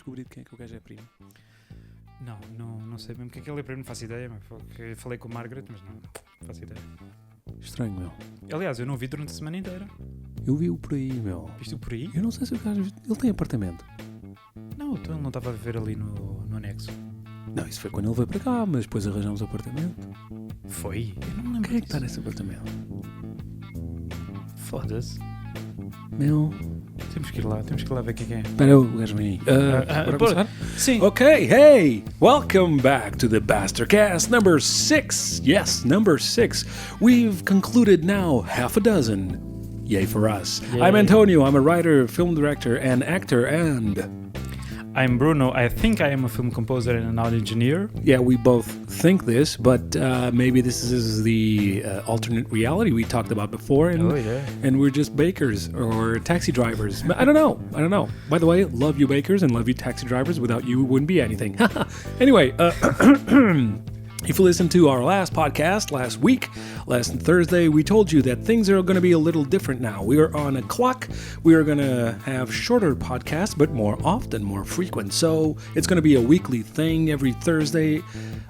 descobrir de quem é que o gajo é primo? Não sei mesmo o que é que ele é primo, não faço ideia, mas eu falei com o Margaret, mas não faço ideia. Estranho, meu. Aliás, eu não o vi durante a semana inteira. Eu vi-o por aí, meu. Viste-o por aí? Eu não sei se o gajo... Ele tem apartamento. Não, então ele não estava a viver ali no anexo. Não, isso foi quando ele veio para cá, mas depois arranjamos apartamento. Foi? Eu não lembro. Quem é que está nesse apartamento? Foda-se. Meu... Temos que ir lá ver quem é. Espera, o gajo vem aí. Bora começar? Sim. Okay, hey! Welcome back to the BASTERCAST number 6. Yes, number 6. We've concluded now half a dozen. Yay for us. Yay. I'm Antonio. I'm a writer, film director, and actor, and... I'm Bruno. I think I am a film composer and an audio engineer. Yeah, we both think this, but maybe this is the alternate reality we talked about before, and we're just bakers or taxi drivers. I don't know. By the way, love you bakers and love you taxi drivers. Without you, it wouldn't be anything. Anyway, if you listened to our last podcast last Thursday, we told you that things are going to be a little different now. We are on a clock. We are going to have shorter podcasts, but more often, more frequent. So it's going to be a weekly thing every Thursday.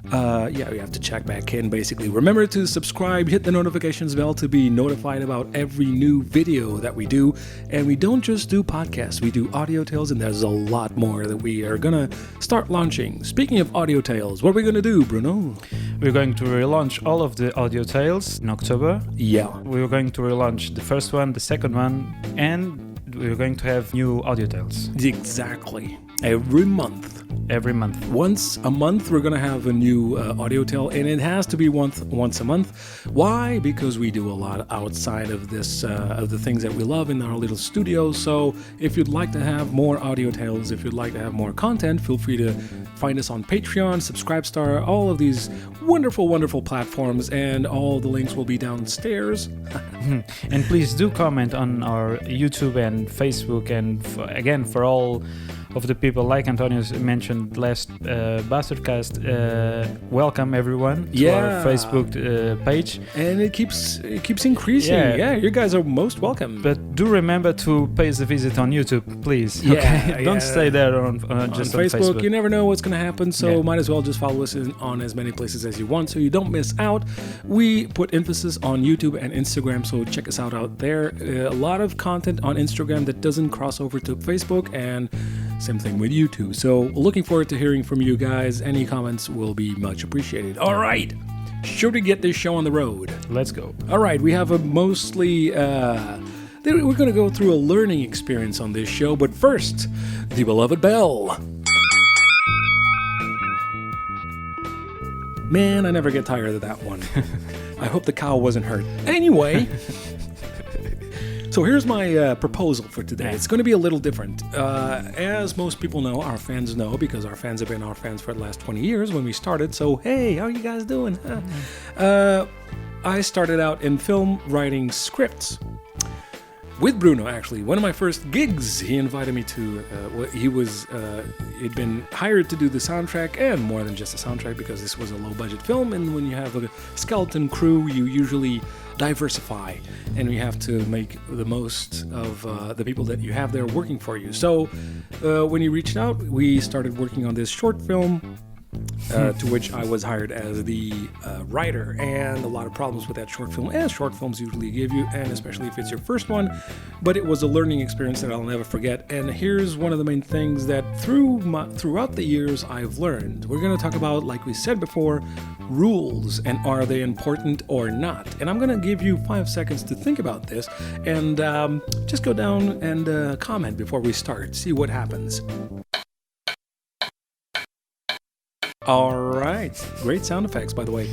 You have to check back in, basically. Remember to subscribe, hit the notifications bell to be notified about every new video that we do. And we don't just do podcasts, we do audio tales, and there's a lot more that we are going to start launching. Speaking of audio tales, what are we going to do, Bruno? We're going to relaunch all of the audio tales in October. Yeah. We're going to relaunch the first one, the second one, and we're going to have new audio tales. Exactly. Every month. Once a month, we're going to have a new audio tale, and it has to be once a month. Why? Because we do a lot outside of this, of the things that we love in our little studio. So if you'd like to have more audio tales, if you'd like to have more content, feel free to find us on Patreon, Subscribestar, all of these wonderful, wonderful platforms, and all the links will be downstairs. And please do comment on our YouTube and Facebook, and again, for all of the people, like Antonio mentioned last BASTERCAST, welcome everyone to our Facebook page. And it keeps increasing. Yeah, you guys are most welcome. But do remember to pay us a visit on YouTube, please. Okay, don't stay there on Facebook. You never know what's going to happen, so might as well just follow us on as many places as you want so you don't miss out. We put emphasis on YouTube and Instagram, so check us out there. A lot of content on Instagram that doesn't cross over to Facebook, and same thing with YouTube. So looking forward to hearing from you guys. Any comments will be much appreciated. All right. Sure to get this show on the road. Let's go. All right. We have a mostly... we're going to go through a learning experience on this show. But first, the beloved bell. Man, I never get tired of that one. I hope the cow wasn't hurt. Anyway... So here's my proposal for today. It's going to be a little different. As most people know, our fans know, because our fans have been our fans for the last 20 years when we started. So, hey, how are you guys doing? I started out in film writing scripts. With Bruno, actually. One of my first gigs, he invited me to, he'd been hired to do the soundtrack, and more than just a soundtrack, because this was a low-budget film, and when you have a skeleton crew, you usually diversify, and you have to make the most of the people that you have there working for you. So, when he reached out, we started working on this short film, to which I was hired as the writer, and a lot of problems with that short film, as short films usually give you, and especially if it's your first one. But it was a learning experience that I'll never forget. And here's one of the main things that throughout the years I've learned. We're going to talk about, like we said before, rules, and are they important or not. And I'm going to give you 5 seconds to think about this, and just go down and comment before we start. See what happens. All right. Great sound effects, by the way.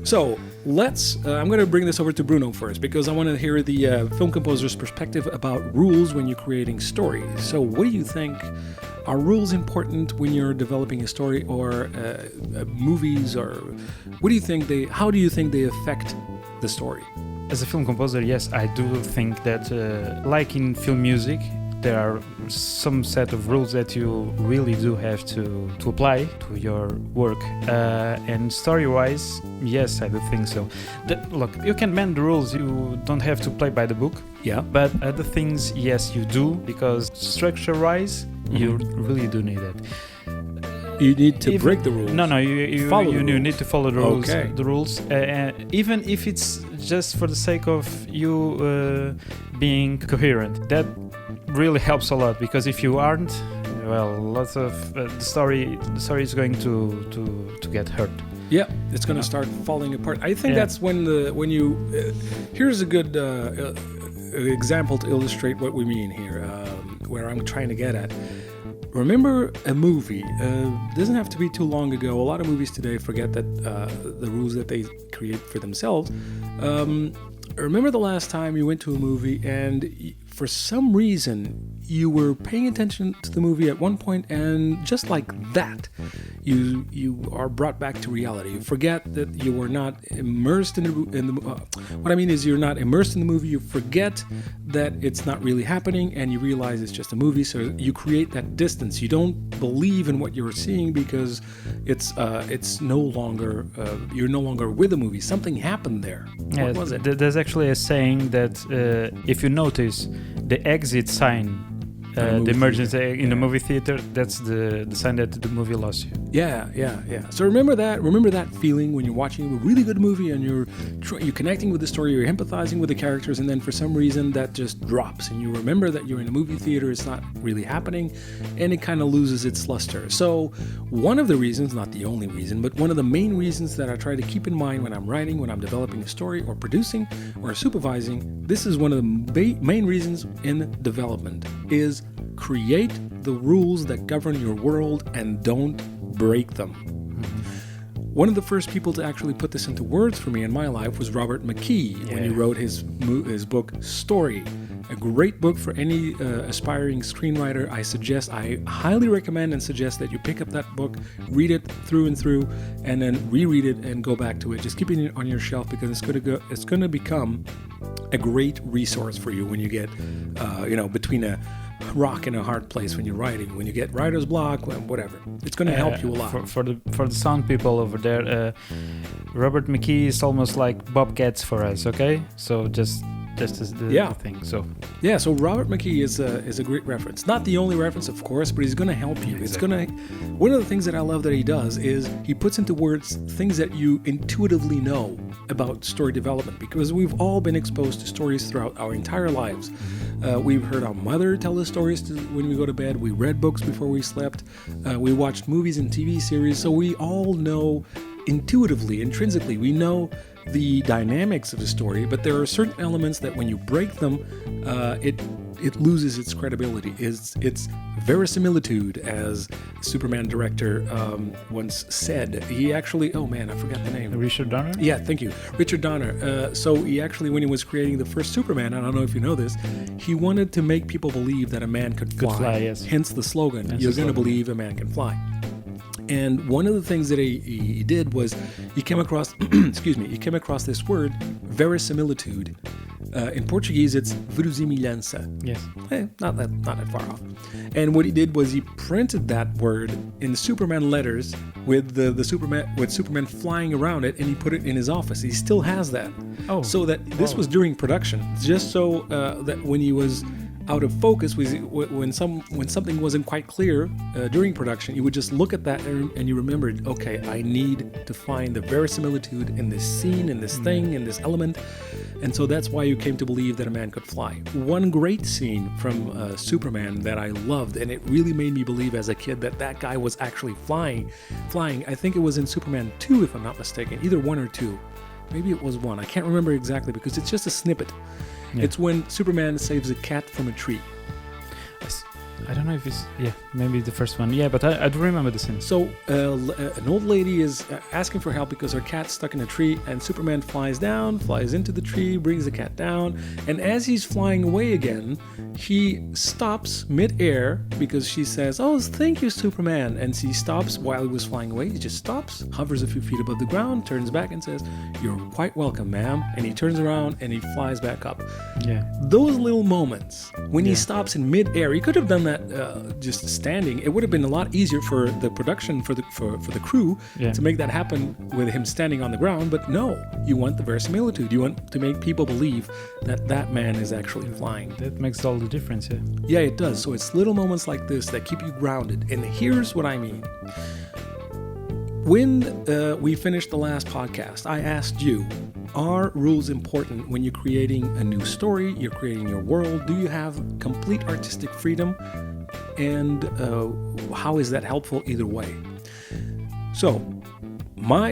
So I'm going to bring this over to Bruno first, because I want to hear the film composer's perspective about rules when you're creating stories. So what do you think? Are rules important when you're developing a story, or movies, or what do you think how do you think they affect the story? As a film composer, yes, I do think that, like in film music, there are some set of rules that you really do have to apply to your work. And story-wise, yes, I do think so. Look, you can bend the rules. You don't have to play by the book. Yeah. But other things, yes, you do, because structure-wise, you really do need it. You need to break the rules. No, you Follow the rules. need to follow the rules. Okay. The rules, even if it's just for the sake of you being coherent. That really helps a lot, because if you aren't, well, lots of the story is going to get hurt. Yeah, it's going to start falling apart. I think that's when you. Here's a good example to illustrate what we mean here. Where I'm trying to get at. Remember a movie, doesn't have to be too long ago. A lot of movies today forget that the rules that they create for themselves. Remember the last time you went to a movie and for some reason you were paying attention to the movie at one point, and just like that, you are brought back to reality. You forget that you were not immersed in the what I mean is you're not immersed in the movie. You forget that it's not really happening, and you realize it's just a movie. So you create that distance. You don't believe in what you're seeing because it's no longer you're no longer with the movie. Something happened there. What was it? There's actually a saying that if you notice the exit sign. The emergency in the movie theater, that's the sign that the movie lost you. Yeah. So remember that feeling when you're watching a really good movie and you're connecting with the story, you're empathizing with the characters, and then for some reason that just drops, and you remember that you're in a movie theater, it's not really happening, and it kind of loses its luster. So one of the reasons, not the only reason, but one of the main reasons that I try to keep in mind when I'm writing, when I'm developing a story or producing or supervising, this is one of the main reasons in development, is create the rules that govern your world and don't break them. One of the first people to actually put this into words for me in my life was Robert McKee when he wrote his book Story, a great book for any aspiring screenwriter. I highly recommend and suggest that you pick up that book, read it through and through, and then reread it and go back to it. Just keep it on your shelf, because it's going to become a great resource for you when you get between a rock in a hard place when you're writing, when you get writer's block, whatever. It's going to help you a lot. For the sound people over there, Robert McKee is almost like Bob Getz for us, okay? So just as the thing. So Robert McKee is a great reference. Not the only reference, of course, but he's going to help you. Exactly. One of the things that I love that he does is he puts into words things that you intuitively know about story development, because we've all been exposed to stories throughout our entire lives. We've heard our mother tell us stories when we go to bed. We read books before we slept. We watched movies and TV series. So we all know intuitively, intrinsically, we know the dynamics of the story, but there are certain elements that when you break them, it loses its credibility. Its verisimilitude, as Superman director once said. He actually, I forgot the name. Richard Donner? Yeah, thank you. Richard Donner. So he actually, when he was creating the first Superman, I don't know if you know this, he wanted to make people believe that a man could fly. Yes. Hence the slogan, you're going to believe a man can fly. And one of the things that he did was he came across, this word, verisimilitude. In Portuguese, it's verosimilhança. Yes. Not that far off. And what he did was he printed that word in Superman letters with the Superman flying around it, and he put it in his office. He still has that. Oh. So that this was during production, just so that when he was out of focus, when something wasn't quite clear during production, you would just look at that and you remembered, okay, I need to find the verisimilitude in this scene, in this thing, in this element. And so that's why you came to believe that a man could fly. One great scene from Superman that I loved, and it really made me believe as a kid that guy was actually flying. I think it was in Superman 2, if I'm not mistaken, either 1 or 2. Maybe it was 1. I can't remember exactly because it's just a snippet. Yeah. It's when Superman saves a cat from a tree. I don't know if it's maybe the first one. Yeah, but I do remember the scene. So an old lady is asking for help because her cat's stuck in a tree, and Superman flies into the tree, brings the cat down, and as he's flying away again, he stops mid-air because she says, "Oh, thank you, Superman," and he stops while he was flying away. He just stops, hovers a few feet above the ground, turns back and says, "You're quite welcome, ma'am," and he turns around and he flies back up. Yeah. Those little moments when he stops in mid-air, he could have done that just standing. It would have been a lot easier for the production, for the crew to make that happen with him standing on the ground. But no, you want the verisimilitude. You want to make people believe that man is actually flying. That makes all the difference. Yeah. Yeah, it does. So it's little moments like this that keep you grounded. And here's what I mean. When we finished the last podcast, I asked you, are rules important when you're creating a new story, you're creating your world? Do you have complete artistic freedom? And how is that helpful either way? So,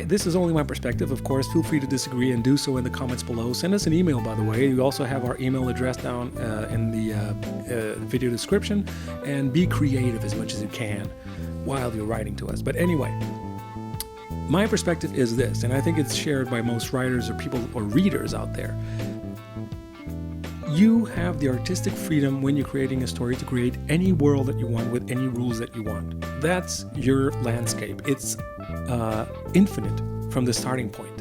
this is only my perspective. Of course, feel free to disagree and do so in the comments below. Send us an email, by the way. We also have our email address down in the video description. And be creative as much as you can while you're writing to us. But anyway, my perspective is this, and I think it's shared by most writers or people or readers out there. You have the artistic freedom when you're creating a story to create any world that you want with any rules that you want. That's your landscape. It's infinite from the starting point.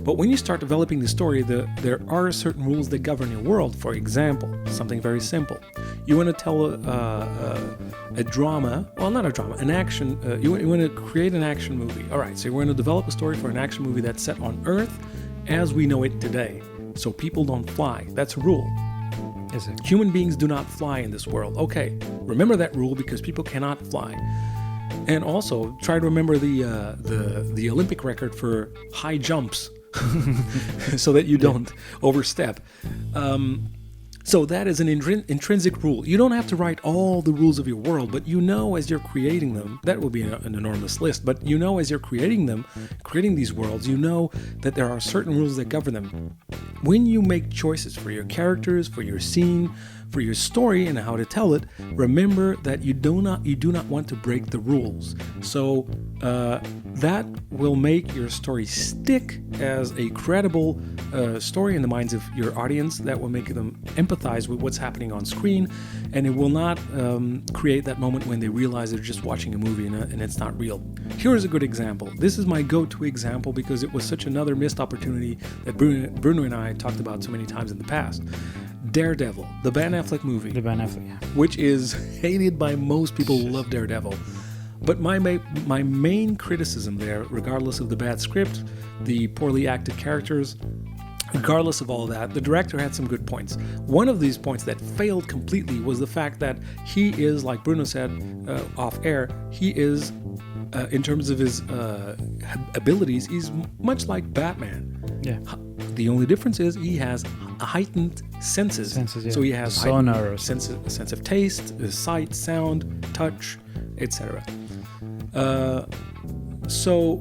But when you start developing the story, there are certain rules that govern your world. For example, something very simple. You want to tell a drama, well, not a drama, an action, you want to create an action movie. All right, so you want to develop a story for an action movie that's set on Earth as we know it today. So people don't fly. That's a rule. Human beings do not fly in this world. Okay, remember that rule because people cannot fly. And also, try to remember the Olympic record for high jumps so that you don't overstep. So that is an intrinsic rule. You don't have to write all the rules of your world, but you know as you're creating them, that will be an enormous list, but you know as you're creating them, creating these worlds, you know that there are certain rules that govern them. When you make choices for your characters, for your scene, for your story and how to tell it, remember that you do not want to break the rules. So that will make your story stick as a credible story in the minds of your audience. That will make them empathize with what's happening on screen, and it will not create that moment when they realize they're just watching a movie and it's not real. Here's a good example. This is my go-to example because it was such another missed opportunity that Bruno and I talked about so many times in the past. Daredevil, the Ben Affleck movie. The Ben Affleck, yeah. Which is hated by most people who love Daredevil. But my main criticism there, regardless of the bad script, the poorly acted characters, regardless of all of that, the director had some good points. One of these points that failed completely was the fact that he is, like Bruno said off air, he is, in terms of his abilities, he's much like Batman. Yeah. The only difference is he has heightened senses. Yeah. So he has sonar, sense of taste, sight, sound, touch, etc. So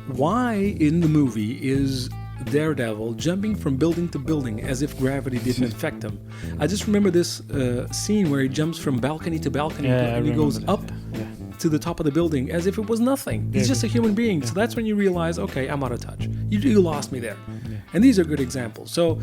why in the movie is Daredevil jumping from building to building as if gravity didn't affect him? I just remember this scene where he jumps from balcony to balcony and he goes up to the top of the building as if it was nothing. He's just a human being. So that's when you realize, okay, I'm out of touch. You lost me there. And these are good examples. So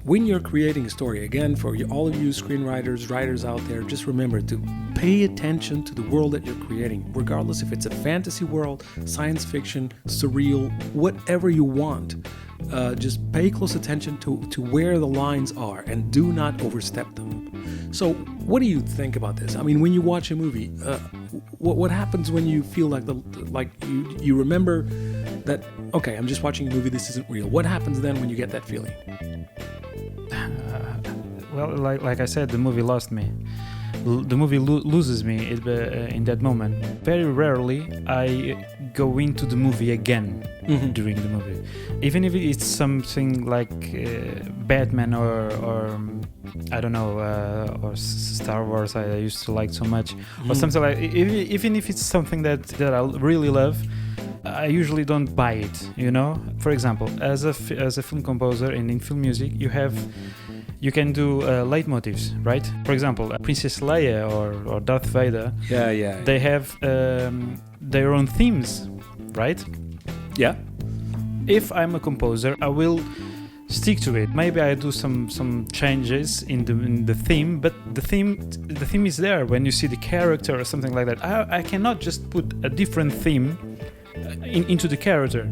when you're creating a story, again, for all of you screenwriters, writers out there, just remember to pay attention to the world that you're creating, regardless if it's a fantasy world, science fiction, surreal, whatever you want. Just pay close attention to where the lines are and do not overstep them. So what do you think about this? I mean, when you watch a movie, what happens when you feel like you remember that, okay, I'm just watching a movie, this isn't real? What happens then when you get that feeling? Well, like I said, the movie lost me. The movie loses me in that moment. Very rarely I go into the movie again during the movie, even if it's something like Batman or I don't know, or Star Wars I used to like so much, or something like. Even if it's something that I really love, I usually don't buy it. You know, for example, as a film composer and in film music, you can do leitmotifs, right? For example, Princess Leia or Darth Vader. Yeah. They have their own themes, right? Yeah. If I'm a composer, I will stick to it. Maybe I do some changes in the theme, but the theme is there when you see the character or something like that. I cannot just put a different theme into the character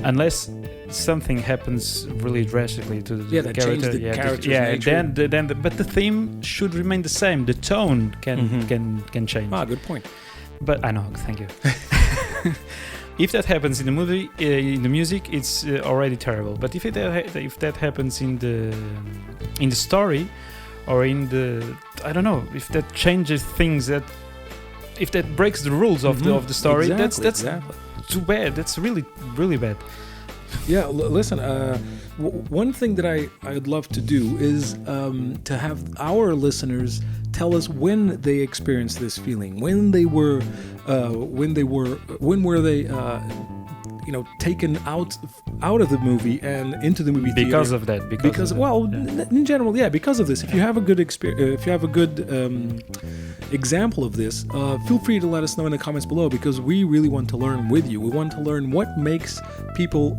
unless something happens really drastically to the character. The character's nature. But the theme should remain the same. The tone can change. Good point. But I know. Thank you. If that happens in the movie, in the music, it's already terrible. But if that happens in the story, or in the, I don't know, if that changes things, if that breaks the rules of the story, that's too bad. That's really, really bad. Yeah, listen, one thing that I'd love to do is to have our listeners tell us when they experienced this feeling, when were they taken out of the movie and into the movie theater because of that. In general, because of this. If you have a good example of this, feel free to let us know in the comments below, because we really want to learn with you. We want to learn what makes people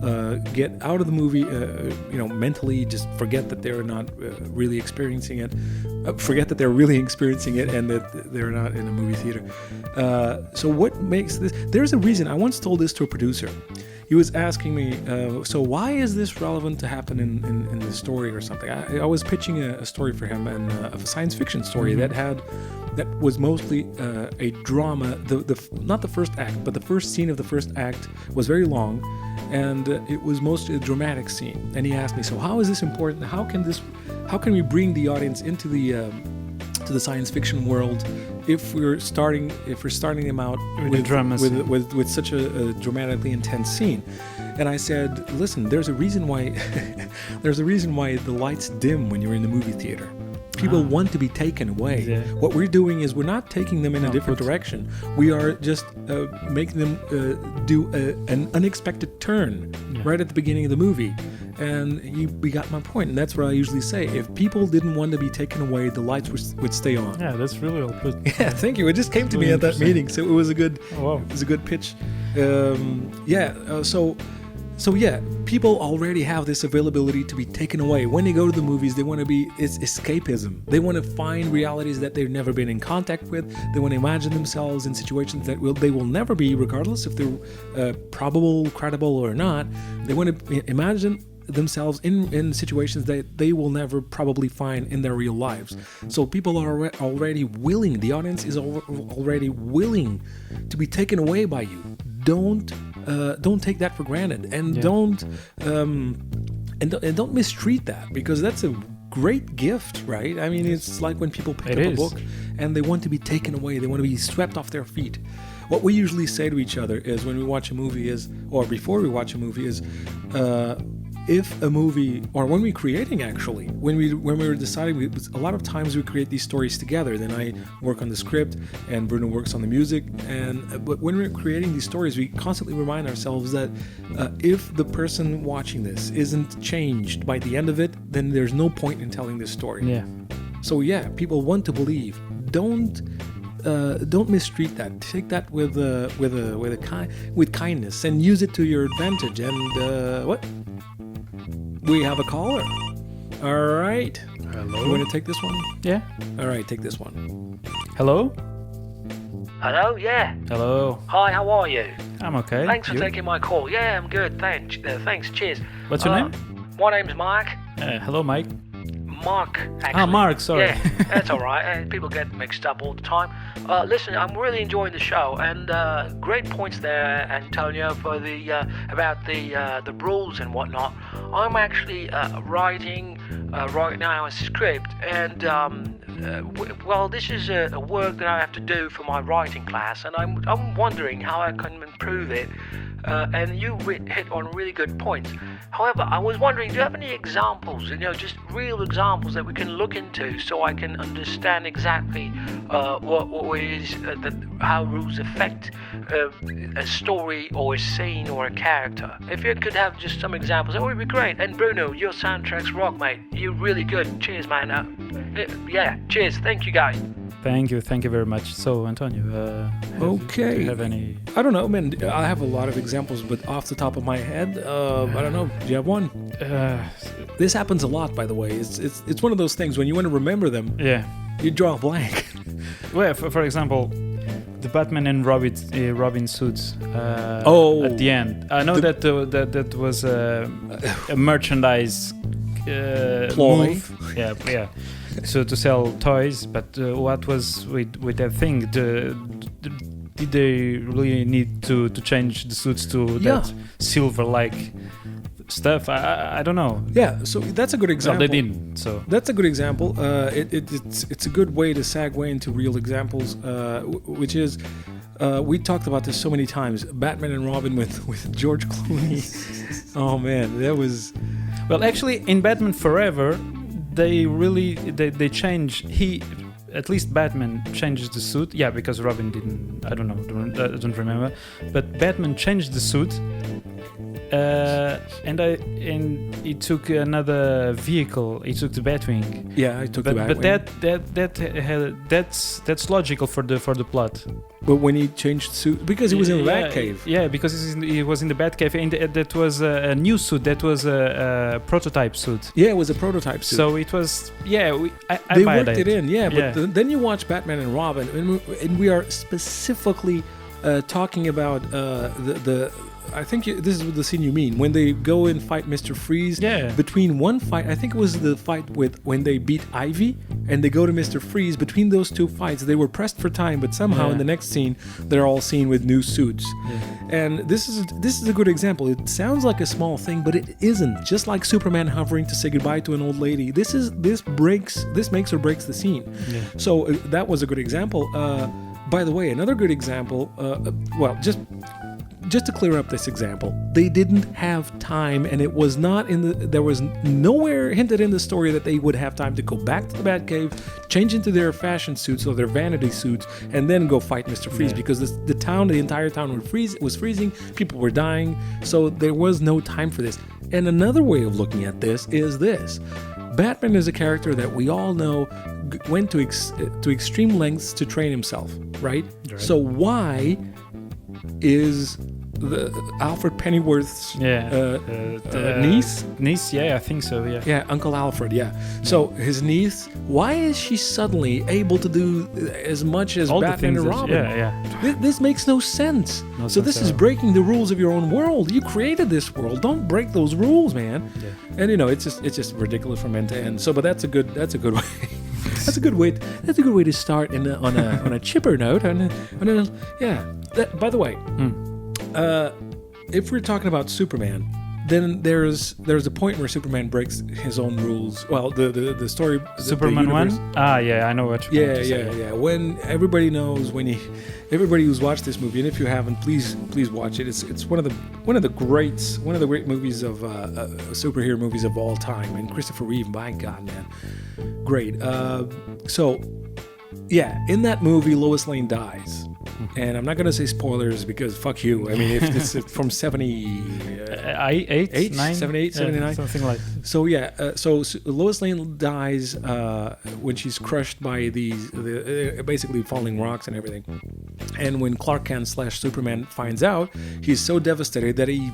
get out of the movie, mentally just forget that they're not really experiencing it, forget that they're really experiencing it and that they're not in a movie theater. So what makes this? There's a reason. I once told this to a producer. He was asking me, so why is this relevant to happen in the story or something? I was pitching a story for him, and a science fiction story that was mostly a drama. Not the first act, but the first scene of the first act was very long, and it was mostly a dramatic scene. And he asked me, so how is this important? How can we bring the audience into the science fiction world if we're starting them out with such a dramatically intense scene? And I said, listen, there's a reason why the lights dim when you're in the movie theater. People want to be taken away. Yeah. What we're doing is we're not taking them in a different direction. We are just making them do an unexpected turn right at the beginning of the movie. And we got my point, and that's what I usually say. If people didn't want to be taken away, the lights would stay on. Yeah, that's really well put. Yeah, thank you. It just came to me at that meeting, so it was a good. It was a good pitch. So people already have this availability to be taken away. When they go to the movies, they want to be, it's escapism. They want to find realities that they've never been in contact with. They want to imagine themselves in situations that they will never be, regardless if they're probable, credible or not. They want to imagine themselves in situations that they will never probably find in their real lives. So people are already willing, the audience is already willing to be taken away by you. Don't take that for granted, and don't mistreat that, because that's a great gift, right? I mean, it's like when people pick up a book and they want to be taken away, they want to be swept off their feet. What we usually say to each other is when we watch a movie or before we watch a movie is, if a movie, or when we're creating, actually, when we're deciding, a lot of times we create these stories together. Then I work on the script and Bruno works on the music. But when we're creating these stories, we constantly remind ourselves that if the person watching this isn't changed by the end of it, then there's no point in telling this story. Yeah. So people want to believe. Don't mistreat that. Take that with kindness and use it to your advantage. And what? We have a caller. All right. Hello. You want to take this one? Yeah. All right, take this one. Hello? Hello, yeah. Hello. Hi, how are you? I'm okay. Thanks for taking my call. Yeah, I'm good. Thanks. Cheers. What's your name? My name's Mike. Hello, Mike. Mark, actually. Mark, sorry. Yeah, that's all right. People get mixed up all the time. Listen, I'm really enjoying the show, and great points there, Antonio, for about the rules and whatnot. I'm actually writing right now a script, and well, this is a work that I have to do for my writing class, and I'm wondering how I can improve it. And you hit on really good points. However, I was wondering, do you have any examples, just real examples that we can look into so I can understand exactly what is how rules affect a story or a scene or a character? If you could have just some examples, that would be great. And Bruno, your soundtracks rock, mate. You're really good. Cheers, man. Cheers. Thank you, guys. Thank you very much. So, Antonio, Okay. do you have any? I don't know, man. I have a lot of examples, but off the top of my head, I don't know. Do you have one? This happens a lot, by the way. It's one of those things when you want to remember them, Yeah. you draw a blank. Well, for example, the Batman and Robin suits. At the end, I know that was a merchandise Ploy. move. Yeah. So to sell toys, but what was with that thing? Did they really need to change the suits to that silver-like stuff? I don't know. Yeah, so that's a good example. No, they didn't. So That's a good example. It's a good way to segue into real examples, which is we talked about this so many times. Batman and Robin with George Clooney. Oh man, that was. well, actually, in Batman Forever, they changed. At least Batman changes the suit. Yeah, because Robin didn't. I don't know. I don't remember. But Batman changed the suit. And he took another vehicle. He took the Batwing. Yeah, I took the Batwing. But that's logical for the plot. But when he changed suit, because he was in the Batcave. Yeah, because he was in the Batcave, and that was a new suit. That was a prototype suit. Yeah, it was a prototype suit. So it was. Yeah, I they buy worked that. it in. Yeah, Yeah. but then you watch Batman and Robin, and we are specifically talking about the. I think this is the scene you mean when they go and fight Mr. Freeze. Yeah. Between one fight, I think it was the fight with when they beat Ivy and they go to Mr. Freeze. Between those two fights, they were pressed for time, but somehow in the next scene, they're all seen with new suits. Yeah. And this is a good example. It sounds like a small thing, but it isn't. Just like Superman hovering to say goodbye to an old lady. This makes or breaks the scene. Yeah. So that was a good example. By the way, another good example. Just to clear up this example, they didn't have time, and it was not there was nowhere hinted in the story that they would have time to go back to the Batcave, change into their fashion suits or their vanity suits, and then go fight Mr. Freeze, because the entire town was freezing, people were dying, so there was no time for this. And another way of looking at this is this. Batman is a character that we all know went to extreme lengths to train himself, right? So why is Alfred Pennyworth's niece? Niece, yeah, I think so, yeah. Yeah, Uncle Alfred, yeah. So his niece, why is she suddenly able to do as much as all Batman and Robin? This makes no sense. This is breaking the rules of your own world. You created this world. Don't break those rules, man. Yeah. And it's just ridiculous from end to end. So, but that's a good way. That's a good way to start on a chipper note. By the way, if we're talking about Superman, then there's a point where Superman breaks his own rules. Well, the story Superman 1? I know what you're going to say. Yeah. When everybody knows, everybody who's watched this movie, and if you haven't, please watch it. It's one of the great movies of superhero movies of all time. And Christopher Reeve, my God, man, great. In that movie, Lois Lane dies. And I'm not going to say spoilers because fuck you. I mean, if this is from 78, 79, something like that. So Lois Lane dies when she's crushed by these basically falling rocks and everything. And when Clark Kent / Superman finds out, he's so devastated that he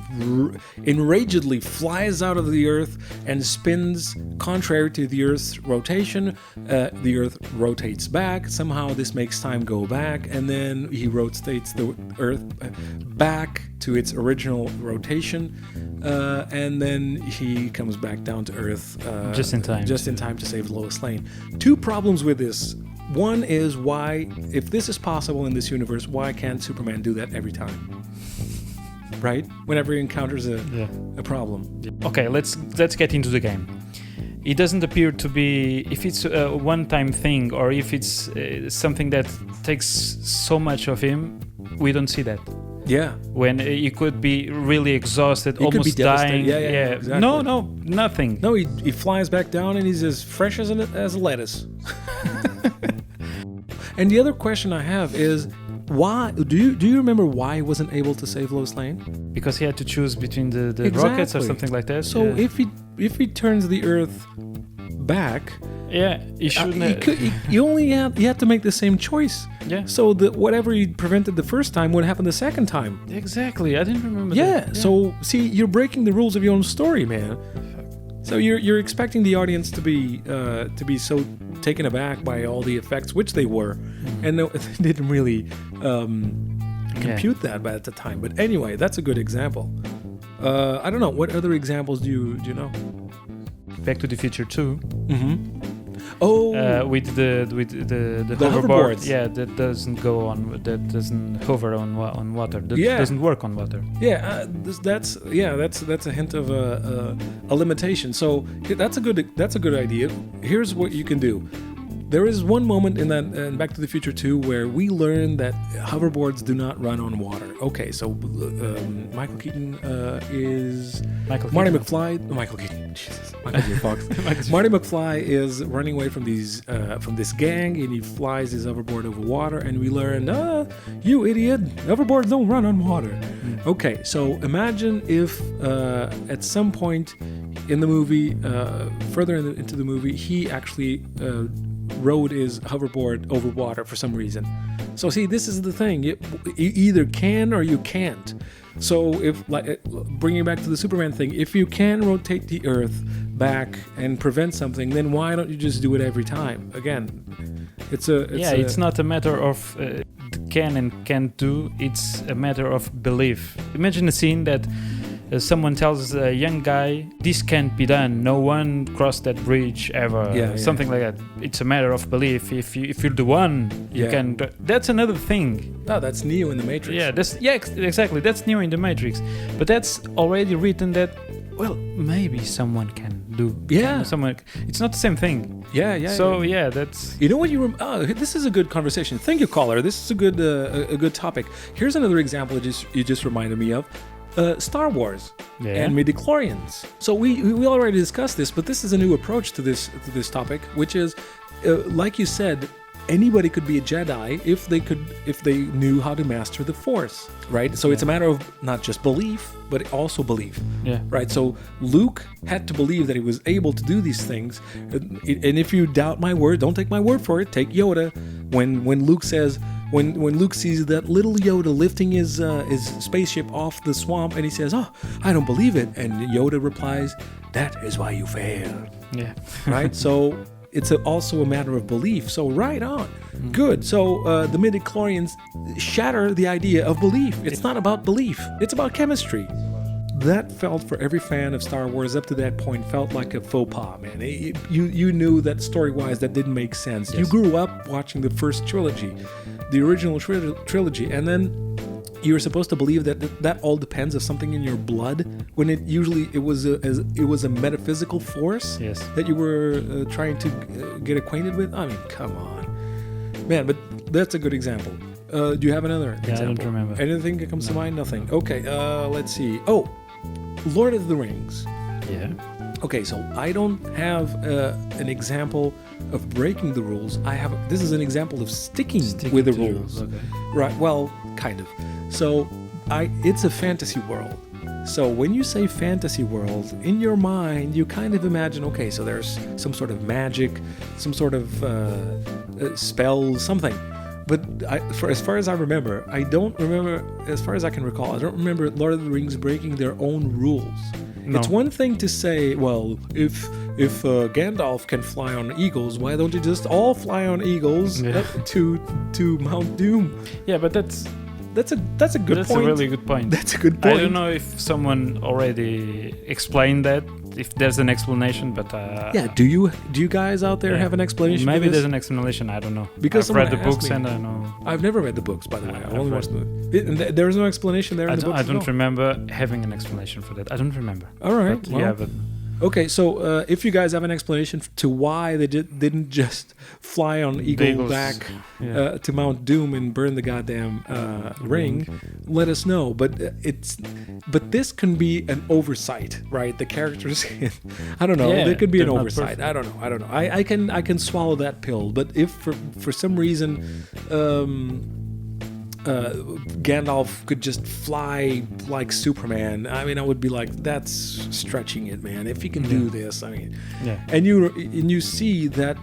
enragedly flies out of the Earth and spins contrary to the Earth's rotation. The Earth rotates back. Somehow this makes time go back, and then he rotates the Earth back to its original rotation, and then he comes back down to Earth just in time to save Lois Lane. Two problems with this. One is why, if this is possible in this universe, why can't Superman do that every time? Right? Whenever he encounters a problem. Okay, let's get into the game. it doesn't appear to be, if it's a one-time thing or if it's something that takes so much of him, we don't see that. Yeah. When he could be really exhausted, He could be almost devastated. dying. Yeah, exactly. No, nothing. No, he flies back down and he's as fresh as a lettuce. And the other question I have is, why do you remember why he wasn't able to save Lois Lane? Because he had to choose between the Exactly. rockets or something like that. So yeah. if he turns the Earth back, he shouldn't. he had to make the same choice. Yeah. So that whatever he prevented the first time would happen the second time. Exactly. I didn't remember Yeah. that. So see, you're breaking the rules of your own story, man. So you're expecting the audience to be so taken aback by all the effects, which they were, and no, they didn't really compute that at the time. But anyway, that's a good example. I don't know, what other examples do you know? Back to the Future 2. Mm-hmm. Oh, with the hoverboard. hoverboards. Yeah, that doesn't go on. That doesn't hover on water. That Yeah. doesn't work on water. yeah. That's a hint of a limitation. So that's a good idea. Here's what you can do. There is one moment in Back to the Future 2 where we learn that hoverboards do not run on water. Okay, so Michael Keaton is Marty McFly. Michael Keaton, Jesus, Michael J. Fox. Marty McFly is running away from this gang, and he flies his hoverboard over water. And we learn, you idiot, hoverboards don't run on water. Okay, so imagine if at some point in the movie, further into the movie, he actually rode his hoverboard over water for some reason. So see, this is the thing. You either can or you can't. So if, like, bringing it back to the Superman thing, if you can rotate the Earth back and prevent something, then why don't you just do it every time? Again, it's not a matter of can and can't do. It's a matter of belief. Imagine a scene that someone tells a young guy, this can't be done, no one crossed that bridge ever, something like that. It's a matter of belief. If you're the one, you can. That's another thing. No, that's Neo in the Matrix. Exactly, that's Neo in the Matrix, but that's already written that, well, maybe someone can do. Someone, it's not the same thing. That's, you know what this is a good conversation. Thank you, caller. This is a good topic. Here's another example you just reminded me of. Star Wars and midichlorians. So we already discussed this, but this is a new approach to this topic, which is, like you said, anybody could be a Jedi if they knew how to master the Force, right? So it's a matter of not just belief, but also belief. Yeah. Right. So Luke had to believe that he was able to do these things, and if you doubt my word, don't take my word for it. Take Yoda. When Luke says. When Luke sees that little Yoda lifting his spaceship off the swamp, and he says, "Oh, I don't believe it," and Yoda replies, "That is why you failed." Yeah. Right. So it's also a matter of belief. So right on. Good. So the midichlorians shatter the idea of belief. It's not about belief. It's about chemistry. That felt, for every fan of Star Wars up to that point, felt like a faux pas, man. You knew that story-wise that didn't make sense. Yes. You grew up watching the first trilogy, the original trilogy, and then you were supposed to believe that all depends on something in your blood, when it was a metaphysical force that you were trying to get acquainted with. I mean, come on, man. But that's a good example. Do you have another example? I don't remember. Anything that comes to mind? Nothing. Okay, let's see. Oh, Lord of the Rings. Yeah. Okay, so I don't have an example of breaking the rules. This is an example of sticking with the rules. Okay. Right, well, kind of. So it's a fantasy world. So when you say fantasy world, in your mind, you kind of imagine, okay, so there's some sort of magic, some sort of spell, something. But as far as I remember, as far as I can recall, I don't remember Lord of the Rings breaking their own rules. No. It's one thing to say, well, if Gandalf can fly on eagles, why don't you just all fly on eagles to Mount Doom? Yeah, but that's a good point. That's a really good point. That's a good point. I don't know if someone already explained that, if there's an explanation, but do you guys out there have an explanation? Maybe for this? there's an explanation. I don't know. Because I've read the books and I know. I've never read the books, by the way. I've only watched the movie. There is no explanation there in the books. I don't remember having an explanation for that. I don't remember. All right. But, Okay, so if you guys have an explanation to why they didn't just fly on Eagle Eagles, back yeah. to Mount Doom and burn the goddamn ring, let us know. But this can be an oversight, right? The characters, I don't know. Yeah, there could be an they're not oversight. I don't know. I can swallow that pill. But if for some reason. Gandalf could just fly like Superman. I mean, I would be like, that's stretching it, man. If he can do this, I mean, and you see that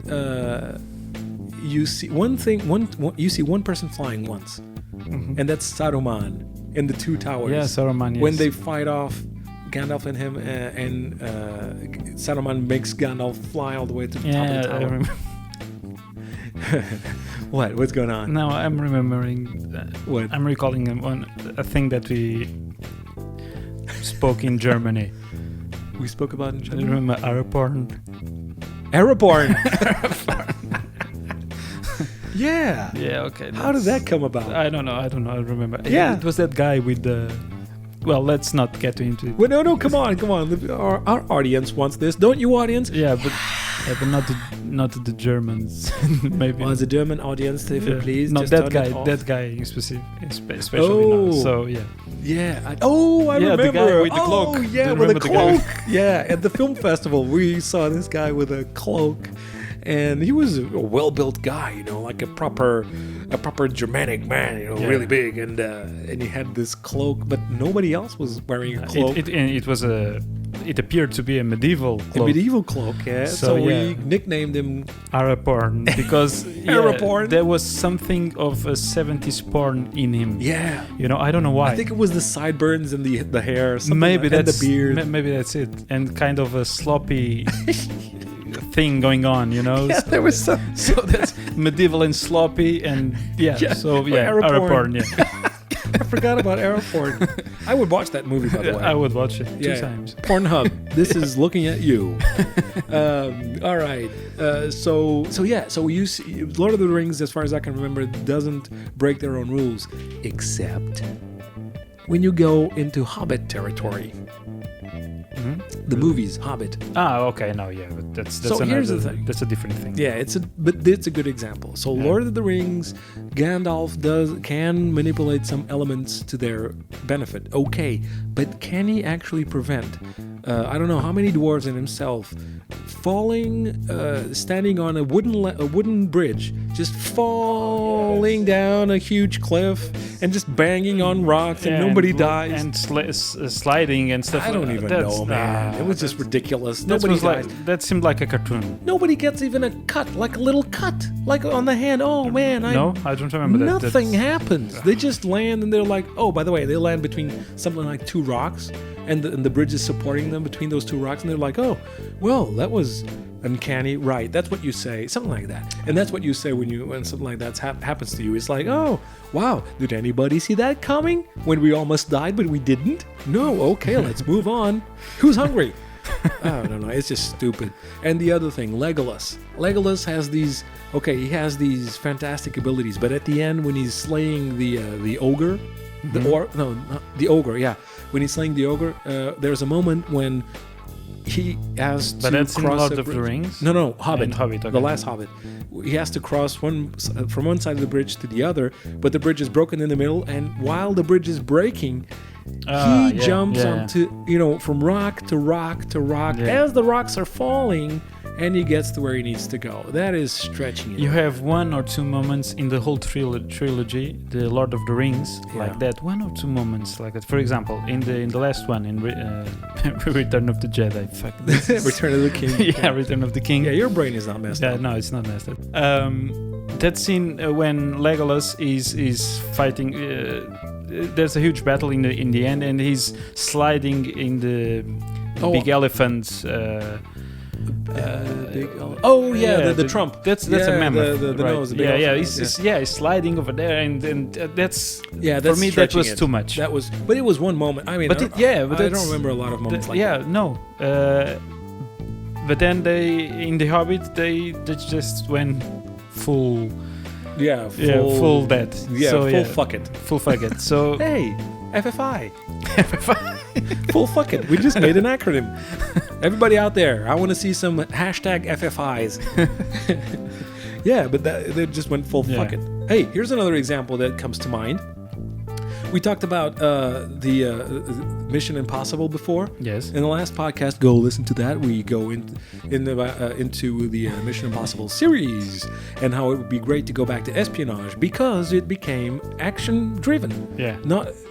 you see you see one person flying once, and that's Saruman in the Two Towers. Yeah, Saruman. Yes. When they fight off Gandalf and him, and Saruman makes Gandalf fly all the way to the top of the tower. What's going on? No, I'm remembering. What? I'm recalling a thing that we spoke in Germany. We spoke about in Do Germany. you remember Araporn? Araporn. Yeah. Yeah. Okay. How did that come about? I don't know. I remember. Yeah. It was that guy with the. Well, let's not get into it. Well, no, come on. Our audience wants this, don't you, audience? Yeah, but not the Germans. Maybe. Well, the German audience, if you please. No, just that turn it off. guy especially. No. So yeah. Yeah. I Yeah, remember. the guy with the cloak. Oh, Do yeah, you with a remember the guy? cloak. Yeah, at the film festival, we saw this guy with a cloak. And he was a well-built guy, you know, like a proper Germanic man, you know, really big, and he had this cloak, but nobody else was wearing a cloak. It appeared to be a medieval cloak. A medieval cloak, yeah. So we nicknamed him Araporn because Araporn? there was something of a 70s porn in him. Yeah. You know, I don't know why. I think it was the sideburns and the hair, maybe and that's the beard. Maybe that's it, and kind of a sloppy thing going on, you know. Yeah, there was some. So that's medieval and sloppy, and Araporn. Araporn, yeah. I forgot about Araporn. I would watch that movie, by the way. I would watch it two Yeah. times. Pornhub. This is looking at you. All right. So you see, Lord of the Rings, as far as I can remember, doesn't break their own rules, except when you go into Hobbit territory. The movies, Hobbit. Okay, no, yeah, but that's So here's the another thing. That's a different thing. Yeah, it's a good example. So Lord of the Rings, Gandalf can manipulate some elements to their benefit. Okay, but can he actually prevent? I don't know how many dwarves and himself falling, standing on a wooden bridge, just falling down a huge cliff and just banging on rocks and nobody dies. And sliding and stuff. I don't even know, man. It was just ridiculous. Nobody dies. That seemed like a cartoon. Nobody gets even a cut, like a little cut, like on the hand. Oh man, I don't remember that. Nothing happens. They just land and they're like, oh, by the way, they land between something like two rocks, and the bridge is supporting them between those two rocks, and they're like, oh, well, that was uncanny, right? That's what you say, something like that, and that's what you say when something like that happens to you. It's like, oh, wow, did anybody see that coming? When we almost died, but we didn't? No, okay, let's move on. Who's hungry? I don't know. It's just stupid. And the other thing, Legolas. Legolas has these. Okay, he has these fantastic abilities, but at the end, when he's slaying the ogre, the ogre, yeah. When he's slaying the ogre, there's a moment when he has to But that's in cross Lord a of the bridge. Rings? No, Hobbit. In Hobbit, okay. The last Hobbit. He has to cross from one side of the bridge to the other, but the bridge is broken in the middle, and while the bridge is breaking, he jumps onto, from rock to rock to rock as the rocks are falling, and he gets to where he needs to go. That is stretching it. You have one or two moments in the whole trilogy, the Lord of the Rings, like that. One or two moments like that. For example, in the last one, in Return of the Jedi. Fuck this. Return of the King. Return of the King. Yeah, your brain is not messed up. No, it's not messed up. That scene when Legolas is fighting. There's a huge battle in the end, and he's sliding in the big elephant. The trump. That's a mammoth. The right? Nose. He's sliding over there, and that's that's for me that was too much. But it was one moment. I mean, I don't remember a lot of moments like that. No. But then in the Hobbit they just went full. Full that. Yeah, so, full fuck it. Full fuck it. So hey, FFI. Full fuck it. We just made an acronym. Everybody out there, I want to see some hashtag FFIs. Yeah, but they just went full fuck it. Hey, here's another example that comes to mind. We talked about the Mission Impossible before. Yes. In the last podcast, go listen to that. We go into the Mission Impossible series and how it would be great to go back to espionage because it became action-driven. Yeah.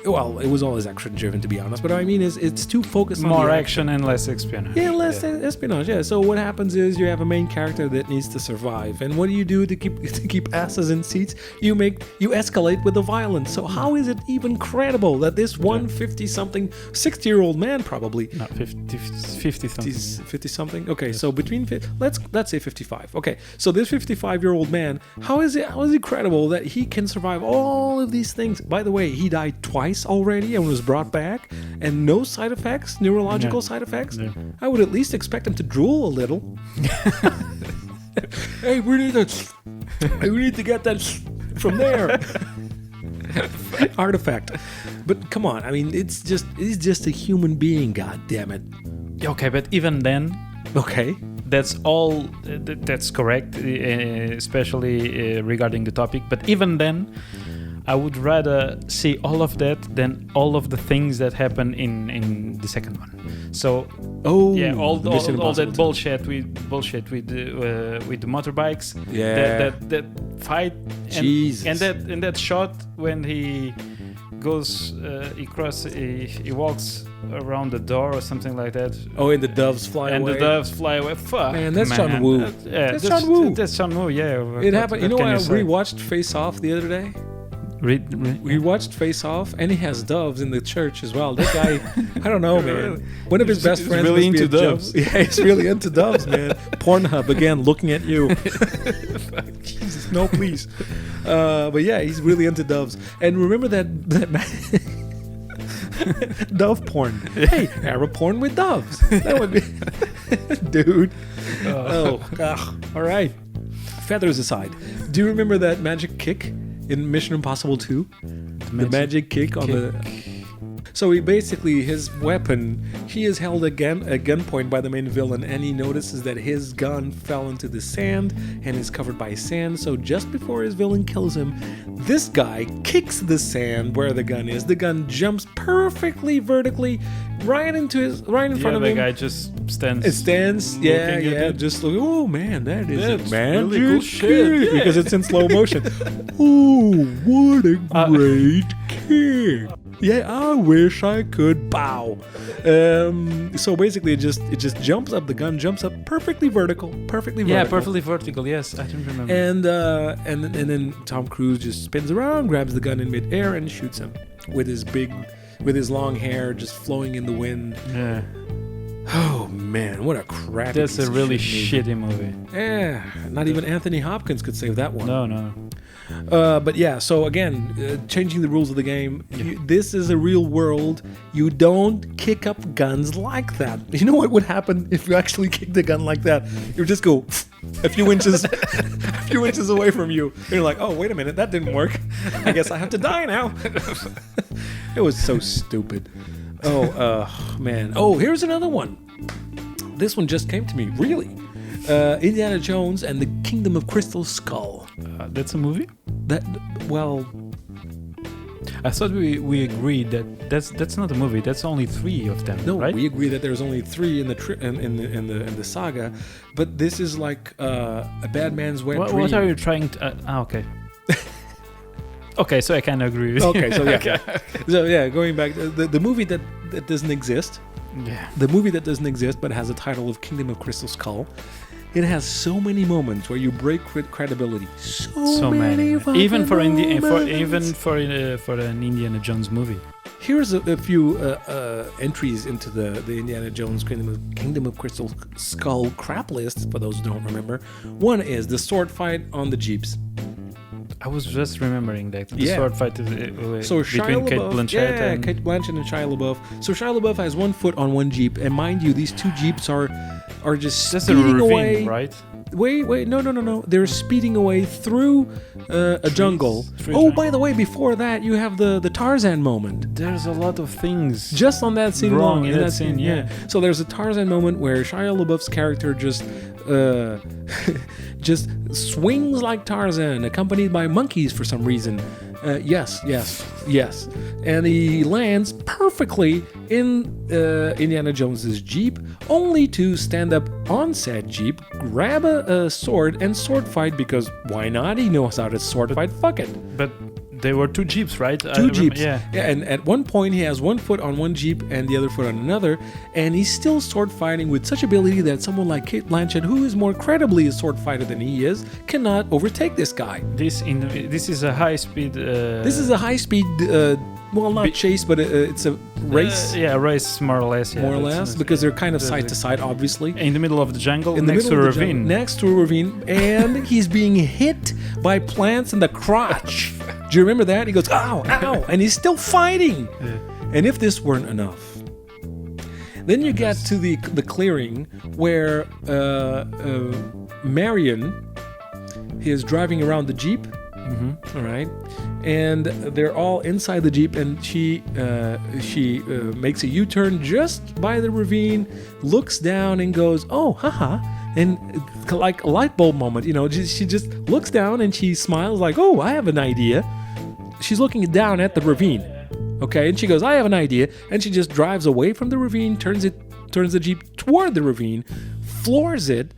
It was always action-driven, to be honest. But what I mean is it's too focused on more the action and less espionage. Yeah, less espionage. Yeah. So what happens is you have a main character that needs to survive, and what do you do to keep asses in seats? You escalate with the violence. So how is it even credible that this 50-something, 60-year-old man probably? No, 50-something. 50-something? Okay, so let's say 55. Okay, so this 55-year-old man, how is it credible that he can survive all of these things? By the way, he died twice already and was brought back, and no side effects, neurological side effects. Yeah. I would at least expect him to drool a little. Hey, we need to get that from there. Artifact. But come on, I mean, he's just a human being, god damn it. Okay, but even then, okay, that's all. That's correct, especially regarding the topic. But even then, I would rather see all of that than all of the things that happen in the second one. So, all that bullshit with the motorbikes. Yeah, that fight. Jesus. And that shot when he goes, he walks around the door or something like that. Oh, and the doves fly away. Fuck, man, that's John Woo. That's John Woo. That's John Woo. Yeah, it happened. You know what? I rewatched Face Off the other day. We watched Face Off, and he has doves in the church as well. That guy, I don't know, man. One of his best friends really into doves. Yeah, he's really into doves, man. Pornhub again, looking at you. Jesus, no, please. But yeah, he's really into doves. And remember that dove porn. Hey, Arab porn with doves. That would be, dude. All right. Feathers aside, do you remember that magic kick in Mission Impossible 2? The magic kick on the... So his weapon, he is held at gunpoint by the main villain, and he notices that his gun fell into the sand and is covered by sand. So just before his villain kills him, this guy kicks the sand where the gun is. The gun jumps perfectly vertically right in front of him. The guy just stands. It stands. Yeah. Just look. Oh man, that is That's magic really cool shit. Yeah. Because it's in slow motion. Oh, what a great kick! Yeah, I wish I could bow. So basically, it just jumps up. The gun jumps up perfectly vertical. Yeah, perfectly vertical. Yes, I don't remember. And then Tom Cruise just spins around, grabs the gun in midair, and shoots him with his long hair just flowing in the wind. Yeah. Oh man, what a crap! That's a really shitty movie. Yeah, not even Anthony Hopkins could save that one. No. But yeah, so again, changing the rules of the game. This is a real world. You don't kick up guns like that. You know what would happen if you actually kicked a gun like that? You would just go a few inches away from you. And you're like, oh, wait a minute, that didn't work. I guess I have to die now. It was so stupid. Oh, man. Oh, here's another one. This one just came to me, really. Indiana Jones and the Kingdom of Crystal Skull. That's a movie? I thought we agreed that that's not a movie. That's only 3 of them. No, right? We agree that there's only 3 in the saga, but this is like a bad man's wet dream. What are you trying to? Okay. Okay, so I can agree with you. Okay, so yeah. Okay. So yeah, going back, the movie that doesn't exist. Yeah. The movie that doesn't exist but has a title of Kingdom of Crystal Skull. It has so many moments where you break credibility. So many. Even for an Indiana Jones movie. Here's a few entries into the Indiana Jones Kingdom of Crystal Skull crap list for those who don't remember. One is the sword fight on the Jeeps. I was just remembering that the sword fight between Kate Blanchett and Kate Blanchett and Shia LaBeouf. So Shia LaBeouf has one foot on one Jeep, and mind you, these 2 Jeeps are just speeding away. Right? Wait, no. They're speeding away through a jungle. By the way, before that, you have the Tarzan moment. There's a lot of things Just on that scene wrong alone, in that scene, yeah. So there's a Tarzan moment where Shia LaBeouf's character just just swings like Tarzan, accompanied by monkeys for some reason. Yes. And he lands perfectly in Indiana Jones's Jeep, only to stand up on said Jeep, grab a sword, and sword fight, because why not? He knows how to sword fight. Fuck it. But there were two Jeeps, right? Two Jeeps. Yeah. And at one point, he has one foot on one Jeep and the other foot on another, and he's still sword fighting with such ability that someone like Cate Blanchett, who is more credibly a sword fighter than he is, cannot overtake this guy. This is a high speed. This is a high speed. Not chase, but it's a race. A race, more or less. Yeah, more or less, because they're kind of side to side, obviously. In the middle of the jungle, In the next to middle a of the jungle, ravine. next to a ravine, and he's being hit by plants in the crotch. Do you remember that? He goes, ow, and he's still fighting. Yeah. And if this weren't enough, then you get to the clearing where Marion is driving around the Jeep. Mm-hmm. All right, and they're all inside the Jeep, and she makes a U-turn just by the ravine, looks down and goes, "Oh, haha!" And like a light bulb moment, she just looks down and she smiles like, "Oh, I have an idea." She's looking down at the ravine, okay, and she goes, "I have an idea," and she just drives away from the ravine, turns the Jeep toward the ravine, floors it.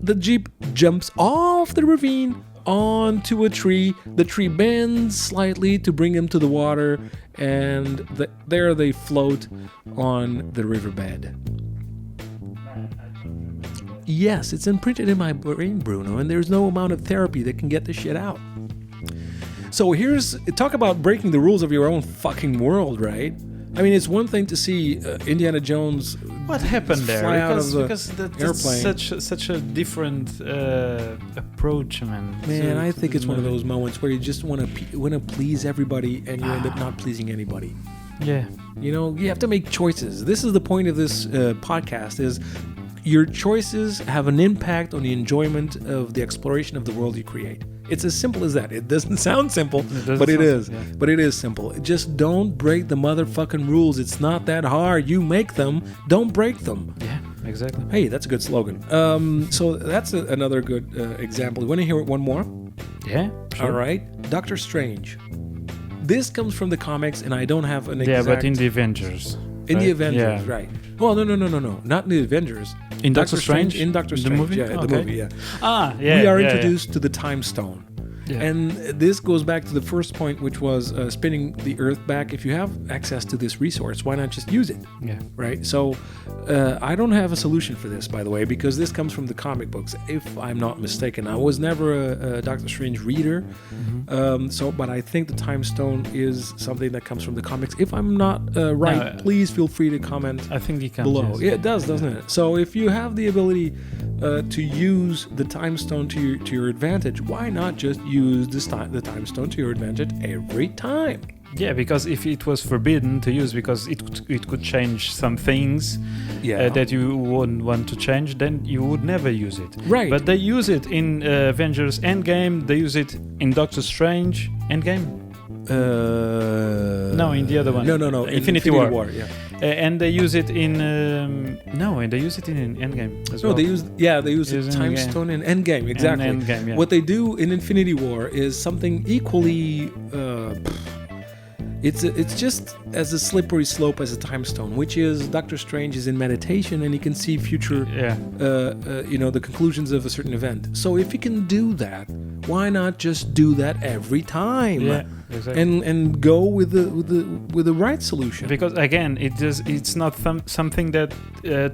The Jeep jumps off the ravine onto a tree. The tree bends slightly to bring them to the water, and there they float on the riverbed. Yes, it's imprinted in my brain, Bruno, and there's no amount of therapy that can get this shit out. So talk about breaking the rules of your own fucking world, right? I mean, it's one thing to see Indiana Jones. What happened there? Fly out Because, of the because that's airplane. such a different approach, man. Man, I think it's one of movie. those moments where you just want to please everybody, and you end up not pleasing anybody. Yeah. You have to make choices. This is the point of this podcast: is your choices have an impact on the enjoyment of the exploration of the world you create. It's as simple as that. It doesn't sound simple, but it is. Yeah. But it is simple. Just don't break the motherfucking rules. It's not that hard. You make them. Don't break them. Yeah, exactly. Hey, that's a good slogan. So that's another good example. You want to hear one more? Yeah. Sure. All right. Doctor Strange. This comes from the comics, and I don't have an exact... Yeah, but in the Avengers. In right? the Avengers, yeah. right. Well, no. Not in the Avengers. In Doctor Strange? In Doctor Strange, the movie? yeah, Okay. the movie, yeah. Yeah. We are introduced to the Time Stone. Yeah. And this goes back to the first point, which was spinning the Earth back. If you have access to this resource, why not just use it? Yeah. Right? So I don't have a solution for this, by the way, because this comes from the comic books, if I'm not mistaken. I was never a Doctor Strange reader, but I think the Time Stone is something that comes from the comics. If I'm not right, please feel free to comment I think it comes below. yes. Yeah, it does, doesn't it? So if you have the ability to use the Time Stone to your advantage, why not just use the Time Stone to your advantage every time? Yeah, because if it was forbidden to use, because it could change some things that you wouldn't want to change, then you would never use it. Right. But they use it in Avengers Endgame. They use it in Doctor Strange Endgame. No, in the other one. No. Infinity War. Yeah. And they use it in they use it in Endgame as well. No, they use the Time Stone in Endgame. Exactly. Endgame, yeah. What they do in Infinity War is something equally. It's just as a slippery slope as a Time Stone, which is Doctor Strange is in meditation and he can see future, the conclusions of a certain event. So if he can do that, why not just do that every time? Yeah, exactly. And go with the right solution. Because again, it's not something that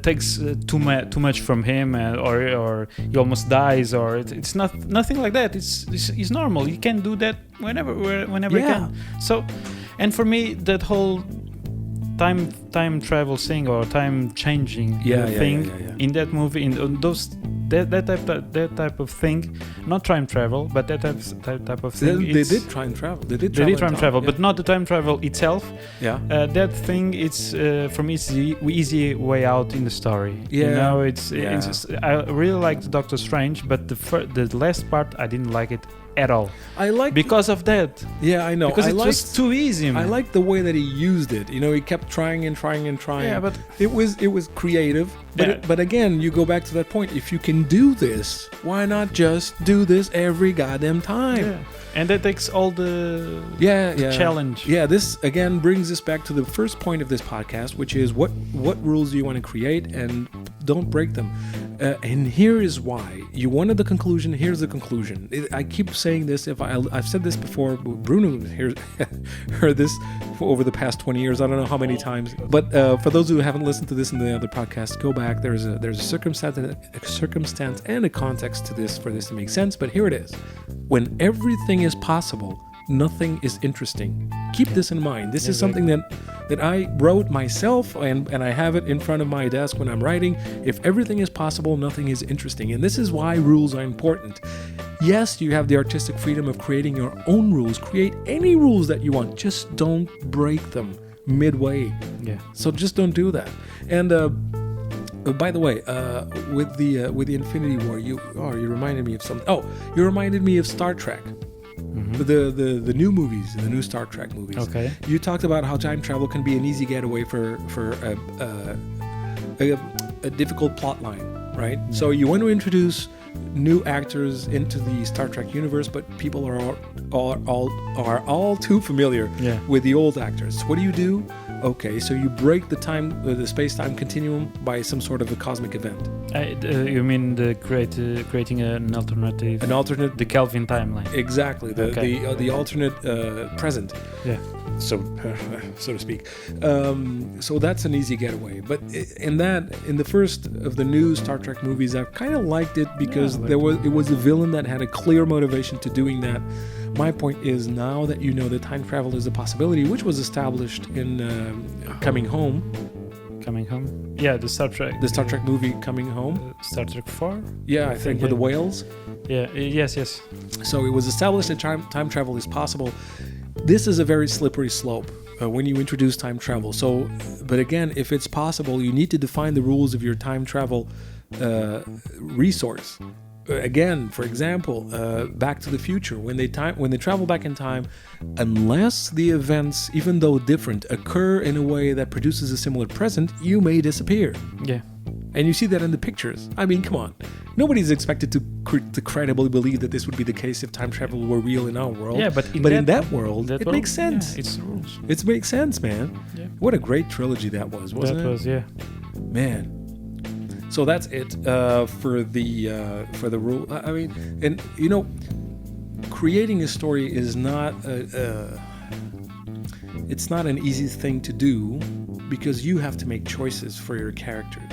takes too much from him, or he almost dies, or it's nothing like that. It's normal. He can do that whenever he can. So. And for me, that whole time travel thing or time changing thing in that movie, in those that type of thing, not time travel, but that type of thing. They did time travel. They did time travel, but not the time travel itself. Yeah. That thing, it's for me, it's the easy way out in the story. Yeah. You know, it's I really liked Doctor Strange, but the last part I didn't like it at all. I like because of that. Yeah, I know. Because it was too easy, man. I like the way that he used it. You know, he kept trying and trying and trying. Yeah, but it was creative. But again, you go back to that point. If you can do this, why not just do this every goddamn time? Yeah. And that takes all the challenge. Yeah, this again brings us back to the first point of this podcast, which is what rules do you want to create, and don't break them. And here is why. You wanted the conclusion. Here's the conclusion. I keep saying this. I've said this before. Bruno heard this over the past 20 years. I don't know how many times. But for those who haven't listened to this in the other podcasts, go back. There's a circumstance and a context to this for this to make sense. But here it is. When everything is possible, nothing is interesting. Keep this in mind. This is something that I wrote myself, and I have it in front of my desk when I'm writing. If everything is possible, nothing is interesting. And this is why rules are important. Yes, you have the artistic freedom of creating your own rules. Create any rules that you want. Just don't break them midway. Yeah. So just don't do that. And by the way, with the Infinity War, you reminded me of something. Oh, you reminded me of Star Trek. Mm-hmm. The new movies, the new Star Trek movies. Okay. You talked about how time travel can be an easy getaway for a difficult plot line, right? Yeah. So you want to introduce new actors into the Star Trek universe, but people are all too familiar with the old actors. What do? Okay, so you break the space-time continuum by some sort of a cosmic event. You mean creating an alternate, the Kelvin timeline? Exactly, the alternate present. Yeah. So to speak. So that's an easy getaway. But in the first of the new Star Trek movies, I kind of liked it because it was a villain that had a clear motivation to doing that. My point is, now that you know that time travel is a possibility, which was established in Coming Home. Coming Home? Yeah, the Star Trek movie Coming Home. Star Trek 4? Yeah, I think with the whales. Yeah, yes. So it was established that time travel is possible. This is a very slippery slope when you introduce time travel. So, but again, if it's possible, you need to define the rules of your time travel resource. Again, for example, Back to the Future, when they travel back in time, unless the events, even though different, occur in a way that produces a similar present, you may disappear. Yeah. And you see that in the pictures. I mean, come on. Nobody's expected to credibly believe that this would be the case if time travel were real in our world. Yeah, but in that world, it makes sense. Yeah, it's rules. It makes sense, man. Yeah. What a great trilogy that was, wasn't it? That was, yeah. Man. So that's it for the rule. I mean, and you know, creating a story is not it's not an easy thing to do, because you have to make choices for your characters,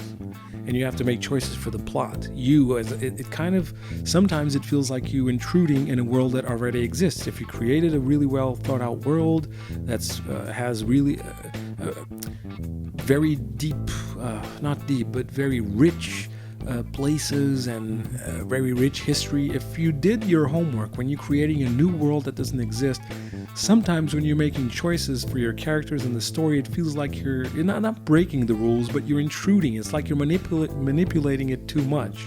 and you have to make choices for the plot. It kind of, sometimes it feels like you intruding in a world that already exists. If you created a really well thought out world that's has really very deep, not deep, but very rich places and very rich history. If you did your homework when you're creating a new world that doesn't exist, sometimes when you're making choices for your characters in the story, it feels like you're not breaking the rules, but you're intruding. It's like you're manipulating it too much.